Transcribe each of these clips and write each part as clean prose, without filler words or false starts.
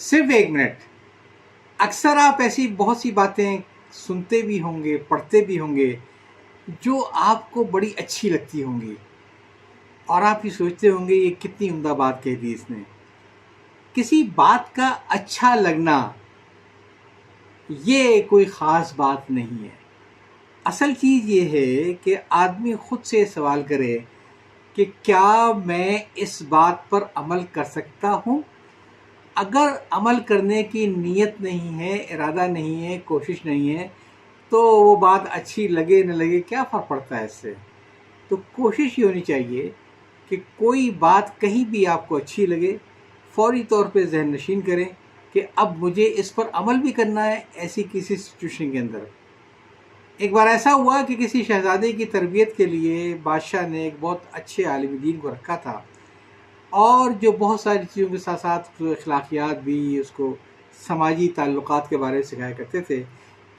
صرف 1 منٹ. اکثر آپ ایسی بہت سی باتیں سنتے بھی ہوں گے، پڑھتے بھی ہوں گے جو آپ کو بڑی اچھی لگتی ہوں گی، اور آپ یہ سوچتے ہوں گے یہ کتنی عمدہ بات کہہ دی اس نے. کسی بات کا اچھا لگنا یہ کوئی خاص بات نہیں ہے. اصل چیز یہ ہے کہ آدمی خود سے سوال کرے کہ کیا میں اس بات پر عمل کر سکتا ہوں. اگر عمل کرنے کی نیت نہیں ہے، ارادہ نہیں ہے، کوشش نہیں ہے، تو وہ بات اچھی لگے نہ لگے کیا فرق پڑتا ہے اس سے. تو کوشش یہ ہونی چاہیے کہ کوئی بات کہیں بھی آپ کو اچھی لگے فوری طور پہ ذہن نشین کریں کہ اب مجھے اس پر عمل بھی کرنا ہے ایسی کسی سچویشن کے اندر. ایک بار ایسا ہوا کہ کسی شہزادے کی تربیت کے لیے بادشاہ نے ایک بہت اچھے عالم دین کو رکھا تھا، اور جو بہت ساری چیزوں کے ساتھ ساتھ اخلاقیات بھی، اس کو سماجی تعلقات کے بارے میں سکھایا کرتے تھے.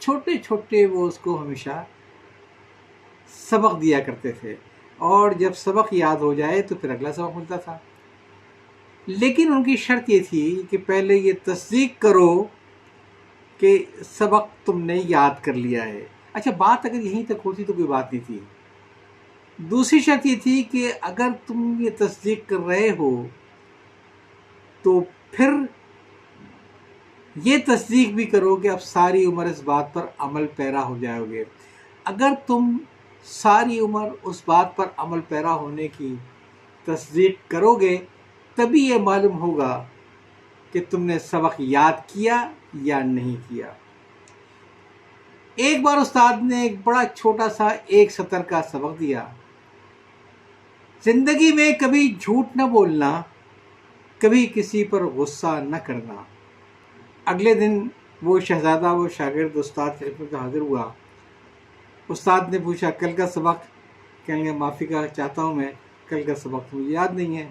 چھوٹے چھوٹے وہ اس کو ہمیشہ سبق دیا کرتے تھے، اور جب سبق یاد ہو جائے تو پھر اگلا سبق ملتا تھا. لیکن ان کی شرط یہ تھی کہ پہلے یہ تصدیق کرو کہ سبق تم نے یاد کر لیا ہے. اچھا، بات اگر یہیں تک ہوتی تو کوئی بات نہیں تھی. دوسری شرط یہ تھی کہ اگر تم یہ تصدیق کر رہے ہو تو پھر یہ تصدیق بھی کرو کہ اب ساری عمر اس بات پر عمل پیرا ہو جاؤ گے. اگر تم ساری عمر اس بات پر عمل پیرا ہونے کی تصدیق کرو گے تبھی یہ معلوم ہوگا کہ تم نے سبق یاد کیا یا نہیں کیا. ایک بار استاد نے ایک بڑا چھوٹا سا 1 سطر کا سبق دیا: زندگی میں کبھی جھوٹ نہ بولنا، کبھی کسی پر غصہ نہ کرنا. اگلے دن وہ شہزادہ، وہ شاگرد استاد کی خدمت میں حاضر ہوا. استاد نے پوچھا کل کا سبق؟ کہنے لگا معافی کا چاہتا ہوں، میں کل کا سبق مجھے یاد نہیں ہے.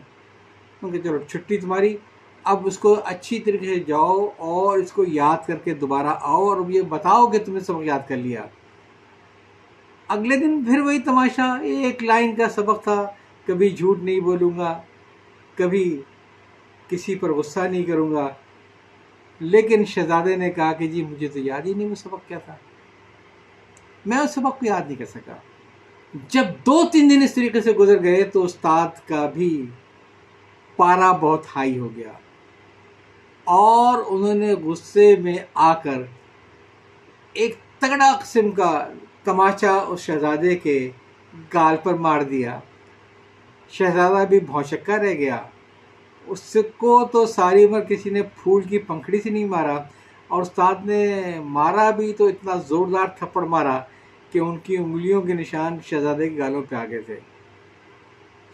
ان کہ چلو چھٹی تمہاری، اب اس کو اچھی طریقے سے جاؤ اور اس کو یاد کر کے دوبارہ آؤ اور یہ بتاؤ کہ تم نے سبق یاد کر لیا. اگلے دن پھر وہی تماشا، 1 لائن کا سبق تھا: کبھی جھوٹ نہیں بولوں گا، کبھی کسی پر غصہ نہیں کروں گا. لیکن شہزادے نے کہا کہ جی مجھے تو یاد ہی نہیں وہ سبق کیا تھا، میں اس سبق کو یاد نہیں کر سکا. جب 2-3 دن اس طریقے سے گزر گئے تو استاد کا بھی پارا بہت ہائی ہو گیا، اور انہوں نے غصے میں آ کر ایک تگڑا قسم کا تماچا اس شہزادے کے گال پر مار دیا. شہزادہ بھی بھونچکا رہ گیا. اس کو تو ساری عمر کسی نے پھول کی پنکھڑی سے نہیں مارا، اور استاد نے مارا بھی تو اتنا زوردار تھپڑ مارا کہ ان کی انگلیوں کے نشان شہزادے کے گالوں پہ آ گئے تھے.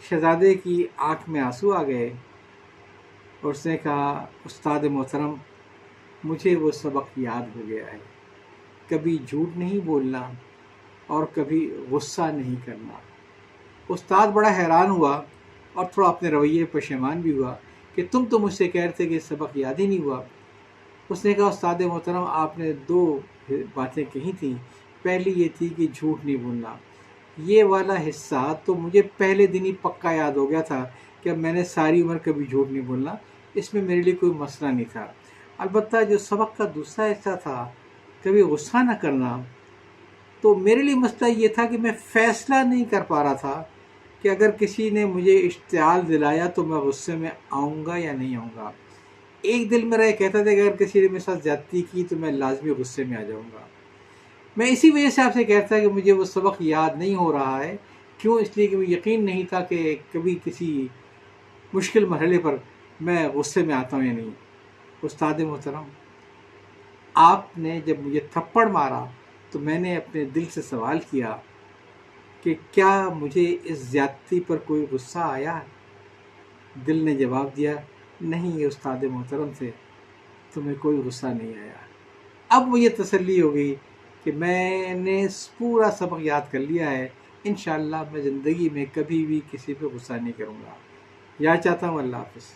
شہزادے کی آنکھ میں آنسو آ گئے اور اس نے کہا استاد محترم، مجھے وہ سبق یاد ہو گیا ہے، کبھی جھوٹ نہیں بولنا اور کبھی غصہ نہیں کرنا. استاد بڑا حیران ہوا اور تھوڑا اپنے رویے پشیمان بھی ہوا کہ تم تو مجھ سے کہہ رہے تھے کہ سبق یاد ہی نہیں ہوا. اس نے کہا استاد محترم، آپ نے 2 باتیں کہی تھیں. پہلی یہ تھی کہ جھوٹ نہیں بولنا. یہ والا حصہ تو مجھے پہلے دن ہی پکا یاد ہو گیا تھا کہ اب میں نے ساری عمر کبھی جھوٹ نہیں بولنا، اس میں میرے لیے کوئی مسئلہ نہیں تھا. البتہ جو سبق کا دوسرا حصہ تھا، کبھی غصہ نہ کرنا، تو میرے لیے مسئلہ یہ تھا کہ میں فیصلہ نہیں کر پا رہا تھا کہ اگر کسی نے مجھے اشتعال دلایا تو میں غصے میں آؤں گا یا نہیں آؤں گا. ایک دل میرا یہ کہتا تھا کہ اگر کسی نے میرے ساتھ زیادتی کی تو میں لازمی غصے میں آ جاؤں گا. میں اسی وجہ سے آپ سے کہتا کہ مجھے وہ سبق یاد نہیں ہو رہا ہے. کیوں؟ اس لیے کہ مجھے یقین نہیں تھا کہ کبھی کسی مشکل مرحلے پر میں غصے میں آتا ہوں یا نہیں. استاد محترم، آپ نے جب مجھے تھپڑ مارا تو میں نے اپنے دل سے سوال کیا کہ کیا مجھے اس زیادتی پر کوئی غصہ آیا؟ دل نے جواب دیا نہیں استاد محترم سے تمہیں کوئی غصہ نہیں آیا. اب مجھے تسلی ہو گئی کہ میں نے پورا سبق یاد کر لیا ہے. انشاءاللہ میں زندگی میں کبھی بھی کسی پہ غصہ نہیں کروں گا. یاد چاہتا ہوں. اللہ حافظ.